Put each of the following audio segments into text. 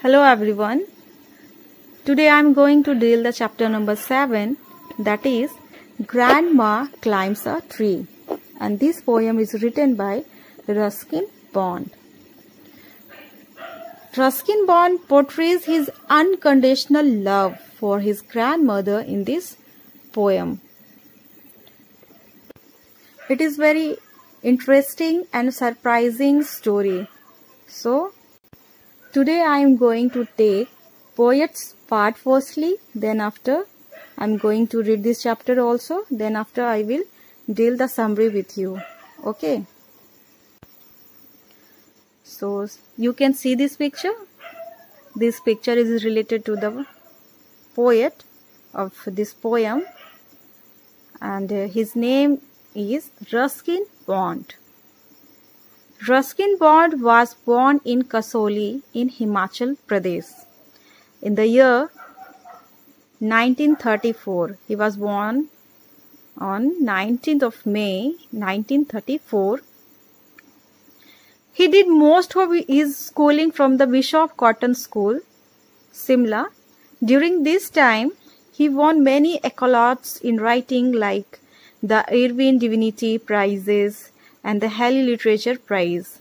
Hello everyone. Today I am going to deal the chapter number 7, that is Grandma Climbs a Tree, and this poem is written by Ruskin Bond. Ruskin Bond portrays his unconditional love for his grandmother in this poem. It is very interesting and surprising story. So today I am going to take poet's part firstly, then after I am going to read this chapter also, then after I will deal the summary with you. Okay. So you can see this picture. This picture is related to the poet of this poem, and his name is Ruskin Bond. Ruskin Bond was born in Kasoli in Himachal Pradesh in the year 1934. He was born on 19th of May 1934. He did most of his schooling from the Bishop Cotton School, Simla. During this time, he won many accolades in writing like the Irving Divinity Prizes and the Halley Literature Prize.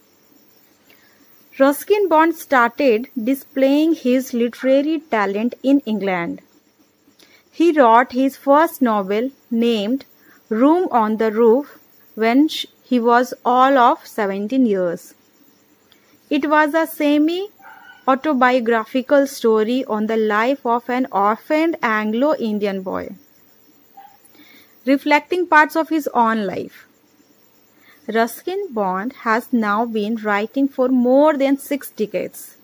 Ruskin Bond started displaying his literary talent in England. He wrote his first novel named Room on the Roof when he was all of 17 years. It was a semi-autobiographical story on the life of an orphaned Anglo-Indian boy, reflecting parts of his own life. Ruskin Bond has now been writing for more than 6 decades.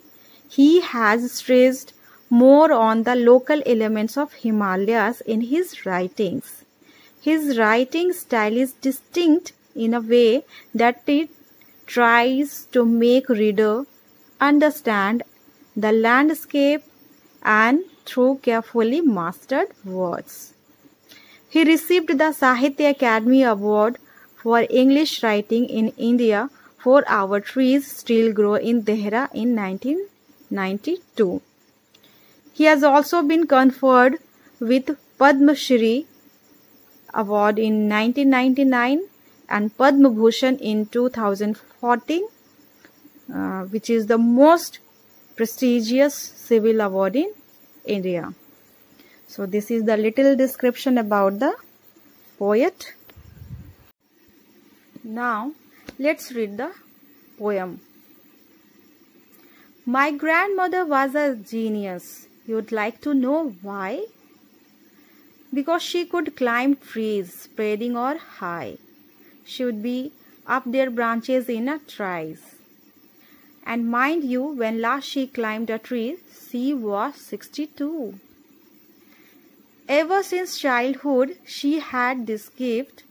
He has stressed more on the local elements of Himalayas in his writings. His writing style is distinct in a way that it tries to make reader understand the landscape and through carefully mastered words. He received the Sahitya Academy Award for English writing in India for Our Trees Still Grow in Dehra in 1992. He has also been conferred with Padma Shri Award in 1999 and Padma Bhushan in 2014, which is the most prestigious civil award in India. So this is the little description about the poet. Now let's read the poem. My grandmother was a genius. You'd like to know why? Because she could climb trees, spreading or high. She would be up their branches in a trice. And mind you, when last she climbed a tree, she was 62. Ever since childhood, she had this gift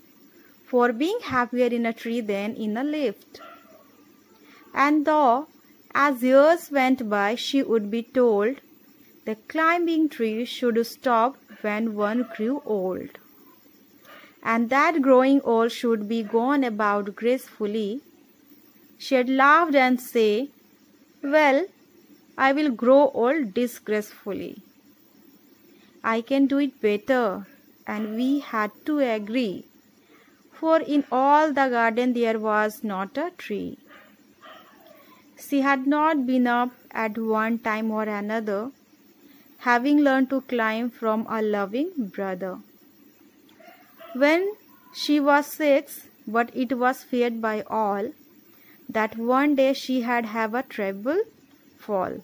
for being happier in a tree than in a lift. And though, as years went by, she would be told the climbing tree should stop when one grew old, and that growing old should be gone about gracefully, she'd laugh and say, well, I will grow old disgracefully. I can do it better, and we had to agree. For in all the garden there was not a tree. She had not been up at one time or another, having learned to climb from a loving brother. When she was 6, but it was feared by all that one day she had have a terrible fall.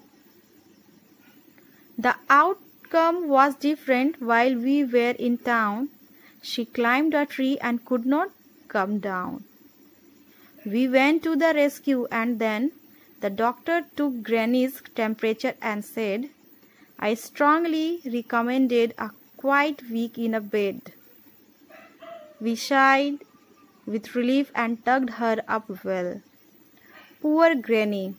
The outcome was different. While we were in town, she climbed a tree and could not come down. We went to the rescue, and then the doctor took Granny's temperature and said, I strongly recommended a quiet week in a bed. We sighed with relief and tucked her up well. Poor Granny,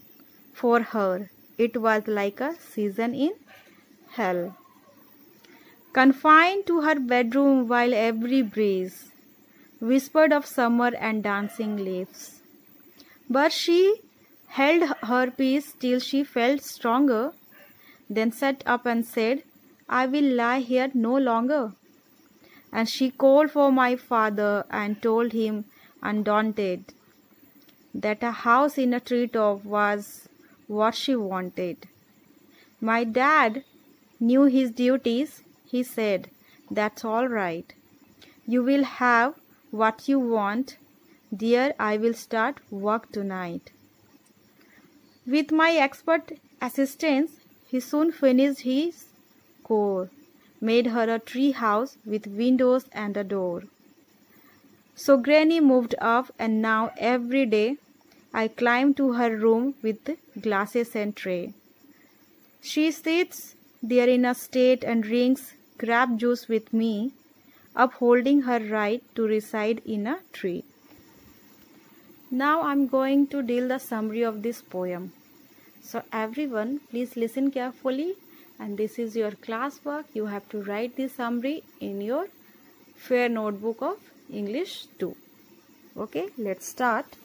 for her it was like a season in hell. Confined to her bedroom while every breeze whispered of summer and dancing leaves. But she held her peace till she felt stronger then sat up and said, "I will lie here no longer." And she called for my father and told him, undaunted, that a house in a treetop was what she wanted. My dad knew his duties. He said, "That's all right. You will have what you want. Dear, I will start work tonight." With my expert assistance, he soon finished his chore, made her a tree house with windows and a door. So Granny moved up, and now every day I climb to her room with glasses and tray. She sits there in a state and drinks grape juice with me, upholding her right to reside in a tree. Now I am going to tell the summary of this poem. So everyone, please listen carefully, and this is your class work. You have to write this summary in your fair notebook of English 2. Okay, let's start.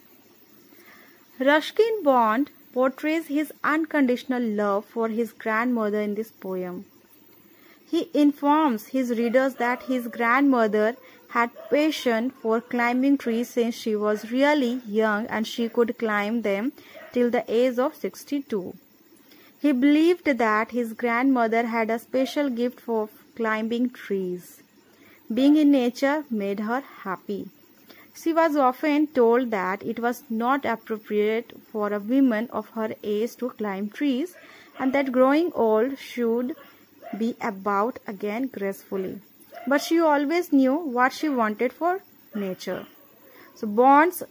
Ruskin Bond portrays his unconditional love for his grandmother in this poem. He informs his readers that his grandmother had passion for climbing trees since she was really young and she could climb them till the age of 62. He believed that his grandmother had a special gift for climbing trees. Being in nature made her happy. She was often told that it was not appropriate for a woman of her age to climb trees, and that growing old should be about again gracefully. But she always knew what she wanted for nature. So Bond's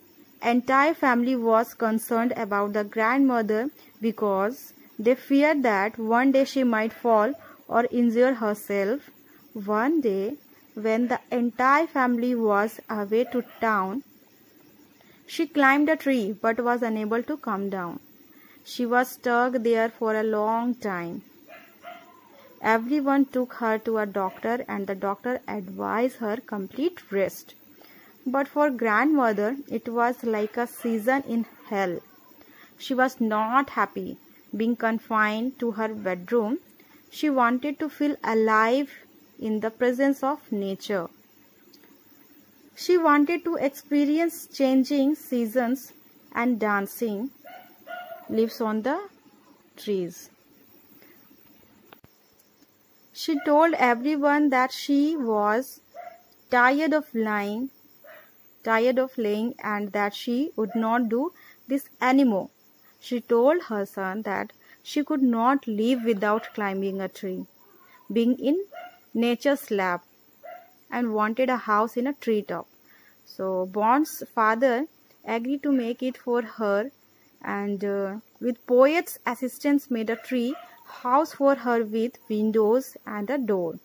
entire family was concerned about the grandmother because they feared that one day she might fall or injure herself. One day, when the entire family was away to town, she climbed a tree but was unable to come down. She was stuck there for a long time. Everyone took her to a doctor, and the doctor advised her complete rest. But for grandmother, it was like a season in hell. She was not happy being confined to her bedroom. She wanted to feel alive in the presence of nature. She wanted to experience changing seasons and dancing leaves on the trees. She told everyone that she was tired of laying, and that she would not do this anymore. She told her son that she could not live without climbing a tree, being in nature's lap, and wanted a house in a treetop. So Bond's father agreed to make it for her, and with poet's assistance made a tree house for her with windows and a door.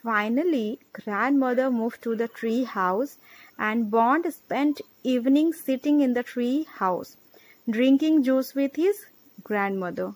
Finally, grandmother moved to the tree house, and Bond spent evenings sitting in the tree house, drinking juice with his grandmother.